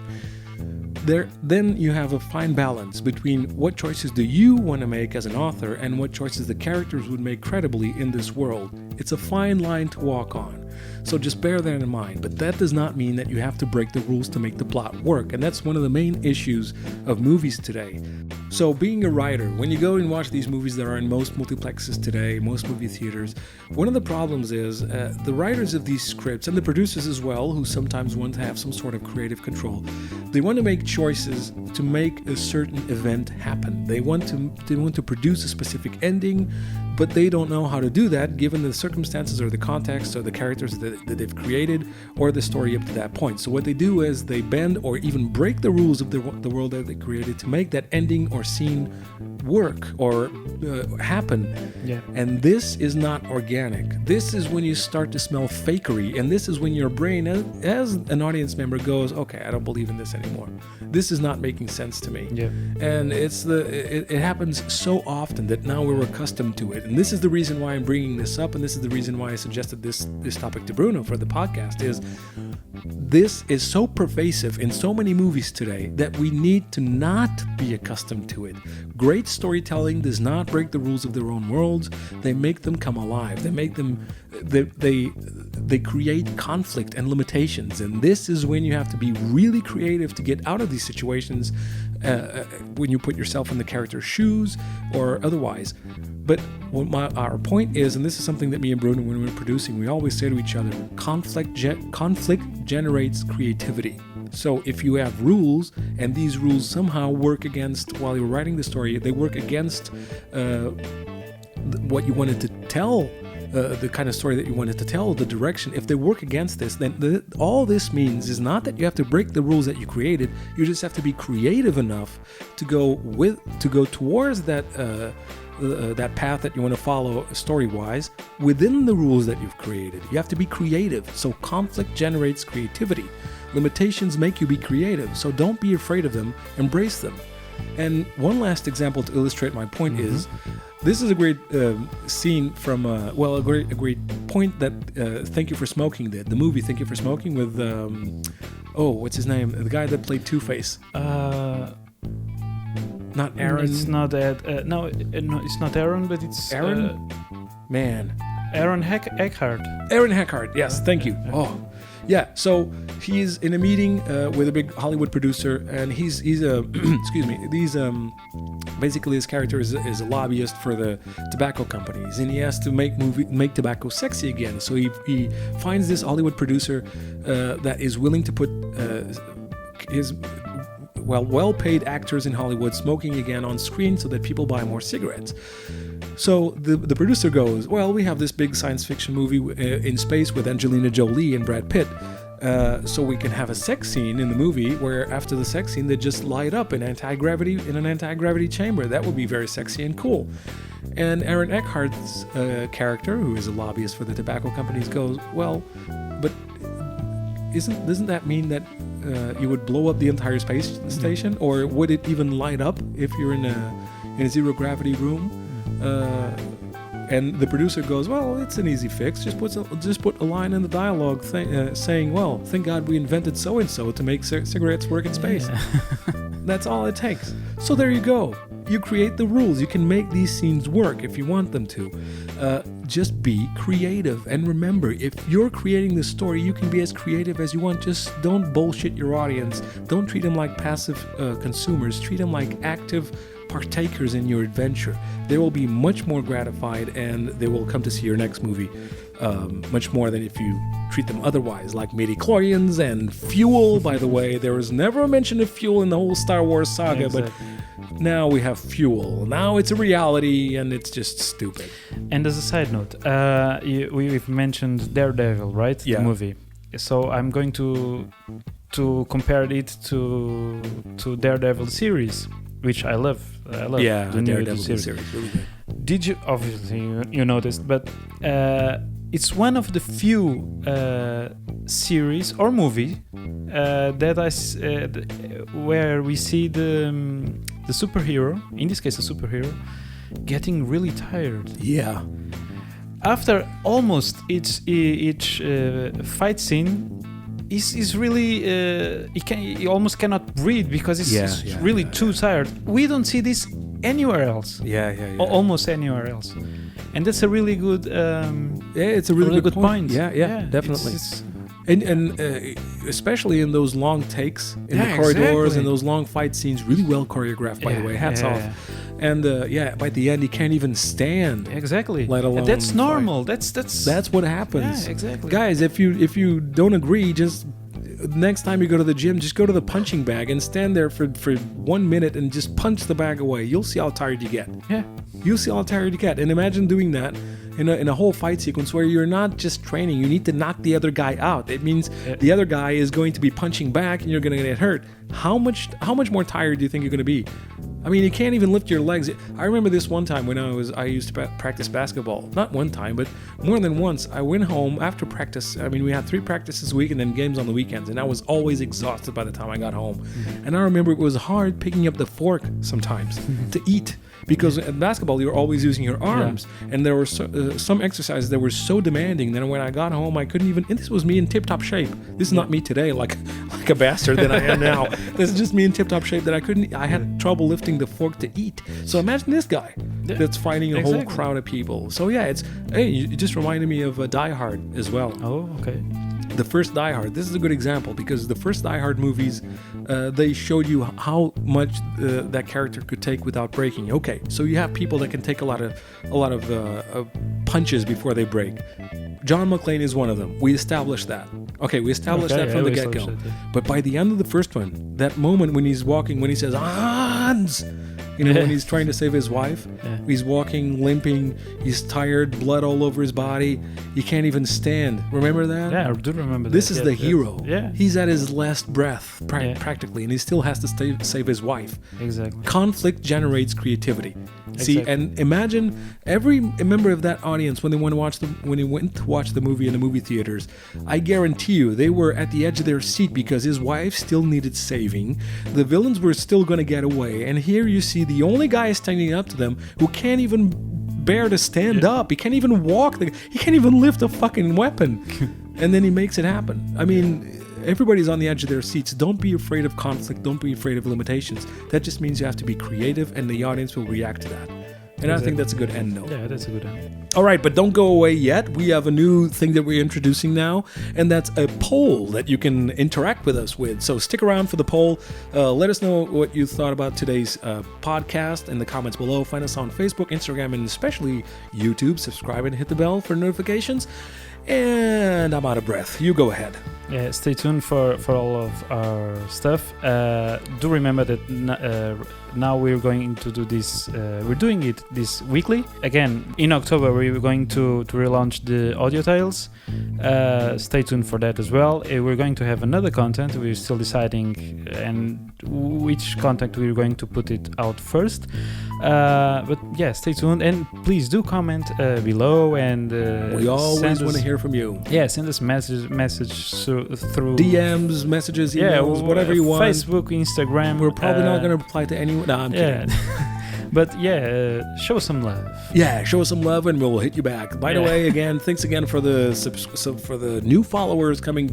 Then you have a fine balance between what choices do you want to make as an author and what choices the characters would make credibly in this world. It's a fine line to walk on. So just bear that in mind. But that does not mean that you have to break the rules to make the plot work. And that's one of the main issues of movies today. So being a writer, when you go and watch these movies that are in most multiplexes today, most movie theaters, one of the problems is the writers of these scripts, and the producers as well, who sometimes want to have some sort of creative control, they want to make choices to make a certain event happen. They want to produce a specific ending. but they don't know how to do that given the circumstances or the context or the characters that they've created or the story up to that point. So what they do is they bend or even break the rules of the world that they created to make that ending or scene work or happen. Yeah. And this is not organic. This is when you start to smell fakery, and this is when your brain, as an audience member, goes, okay, I don't believe in this anymore. This is not making sense to me. Yeah. And it happens so often that now we're accustomed to it. And this is the reason why I'm bringing this up, and this is the reason why I suggested this topic to Bruno for the podcast, is this is so pervasive in so many movies today that we need to not be accustomed to it. Great storytelling does not break the rules of their own worlds. They make them come alive. They make them, they create conflict and limitations. And this is when you have to be really creative to get out of these situations, when you put yourself in the character's shoes or otherwise. But what our point is, and this is something that me and Bruno, when we're producing, we always say to each other, conflict generates creativity. So if you have rules, and these rules somehow work against, while you're writing the story, they work against what you wanted to tell, the kind of story that you wanted to tell, the direction, if they work against this, then all this means is not that you have to break the rules that you created, you just have to be creative enough to go towards that that path that you want to follow story-wise within the rules that you've created. You have to be creative. So conflict generates creativity. Limitations make you be creative. So don't be afraid of them. Embrace them. And one last example to illustrate my point is, this is a great scene from, a great point that Thank You for Smoking did. The movie Thank You for Smoking with, what's his name? The guy that played Two-Face. Not Aaron. It's not that. No, it's not Aaron, but it's Aaron. Aaron Eckhart. Aaron Eckhart. Yes, thank you. Oh, yeah. So he's in a meeting with a big Hollywood producer, and he's a excuse me. Basically his character is a lobbyist for the tobacco companies, and he has to make tobacco sexy again. So he finds this Hollywood producer that is willing to put his well-paid actors in Hollywood smoking again on screen so that people buy more cigarettes. So the producer goes, well, we have this big science fiction movie in space with Angelina Jolie and Brad Pitt. So we can have a sex scene in the movie where after the sex scene they just light up in an anti-gravity chamber. That would be very sexy and cool. And Aaron Eckhart's character, who is a lobbyist for the tobacco companies, goes, well, but doesn't that mean that you would blow up the entire space station, or would it even light up if you're in a zero gravity room? And the producer goes, well, it's an easy fix. Just put a line in the dialogue saying, well, thank God we invented so and so to make cigarettes work in space. Yeah. That's all it takes. So there you go. You create the rules. You can make these scenes work if you want them to. Just be creative. And remember, if you're creating the story, you can be as creative as you want. Just don't bullshit your audience. Don't treat them like passive consumers. Treat them like active partakers in your adventure. They will be much more gratified, and they will come to see your next movie much more than if you treat them otherwise, like midichlorians and fuel. By the way, there was never a mention of fuel in the whole Star Wars saga, exactly. But now we have fuel. Now it's a reality, and it's just stupid. And as a side note, we've mentioned Daredevil, right? Yeah. The movie. So I'm going to compare it to Daredevil series, which I love. Yeah, the Daredevil series. Really good. Did you? Obviously, you noticed, but it's one of the few series or movie where we see the superhero, in this case a superhero, getting really tired. Yeah. After almost each fight scene, he's really he almost cannot breathe because he's really too tired. We don't see this anywhere else. Almost anywhere else. And that's a really good it's a really good point. Yeah, definitely. And especially in those long takes in the corridors and those long fight scenes, really well choreographed, by the way. Hats off. And by the end he can't even stand. Exactly. Let alone that's normal. fight. That's what happens. Yeah, exactly. Guys, if you don't agree, just next time you go to the gym, just go to the punching bag and stand there for 1 minute and just punch the bag away. You'll see how tired you get. Yeah. You'll see how tired you get. And imagine doing that in a whole fight sequence where you're not just training. You need to knock the other guy out. It means the other guy is going to be punching back and you're going to get hurt. How much more tired do you think you're going to be? I mean, you can't even lift your legs. I remember this one time when I used to practice basketball. Not one time, but more than once. I went home after practice. I mean, we had 3 practices a week and then games on the weekends. And I was always exhausted by the time I got home. And I remember it was hard picking up the fork sometimes to eat. Because at basketball, you're always using your arms. Yeah. And there were some exercises that were so demanding that when I got home, I couldn't even... And this was me in tip-top shape. This is not me today, like a bastard that I am now. This is just me in tip-top shape that I had trouble lifting the fork to eat. So imagine this guy that's fighting a whole crowd of people. So yeah, it just reminded me of Die Hard as well. Oh, okay. The first Die Hard. This is a good example because the first Die Hard movies, they showed you how much that character could take without breaking. Okay, so you have people that can take a lot of punches before they break. John McClane is one of them. We established that. Okay, we established that from the get-go. But by the end of the first one, that moment when he's walking, when he says Hans, when he's trying to save his wife, he's walking, limping, he's tired, blood all over his body. He can't even stand. Remember that? Yeah, I do remember that. This is the hero. Yeah. He's at his last breath, practically, and he still has to save his wife. Exactly. Conflict generates creativity. See, and imagine every member of that audience when they went to watch the movie in the movie theaters, I guarantee you they were at the edge of their seat because his wife still needed saving. The villains were still going to get away, and here you see the only guy standing up to them who can't even bear to stand up. He can't even walk. He can't even lift a fucking weapon. And then he makes it happen. I mean, everybody's on the edge of their seats. Don't be afraid of conflict. Don't be afraid of limitations. That just means you have to be creative and the audience will react to that. And I think that's a good end note. Yeah, that's a good end. All right, but don't go away yet. We have a new thing that we're introducing now, and that's a poll that you can interact with us with. So stick around for the poll. Let us know what you thought about today's podcast in the comments below. Find us on Facebook, Instagram, and especially YouTube. Subscribe and hit the bell for notifications. And I'm out of breath. You go ahead. Yeah, stay tuned for all of our stuff. Do remember that now we're going to do this. We're doing it this weekly. Again, in October we're going to relaunch the audio tiles. Stay tuned for that as well. We're going to have another content. We're still deciding and which content we're going to put it out first. But yeah, stay tuned and please do comment below and we always want to hear from you. Yeah, send us message through DMs, messages, emails, whatever you want. Facebook, Instagram. We're probably not going to reply to anyone. No, I'm kidding. But yeah, show some love. Yeah, show us some love and we'll hit you back. By the way, again, thanks again for the new followers coming,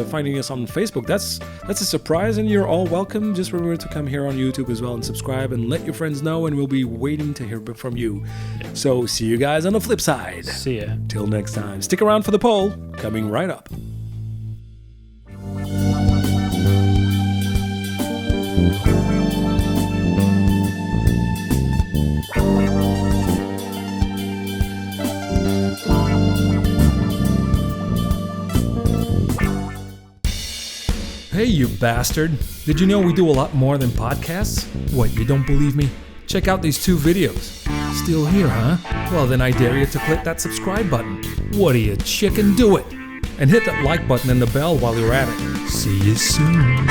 finding us on Facebook. That's a surprise and you're all welcome. Just remember to come here on YouTube as well and subscribe and let your friends know and we'll be waiting to hear from you. Yeah. So see you guys on the flip side. See ya. Till next time. Stick around for the poll coming right up. Hey, you bastard. Did you know we do a lot more than podcasts? What, you don't believe me? Check out these 2 videos. Still here, huh? Well, then I dare you to click that subscribe button. What are you, chicken? Do it! And hit that like button and the bell while you're at it. See you soon.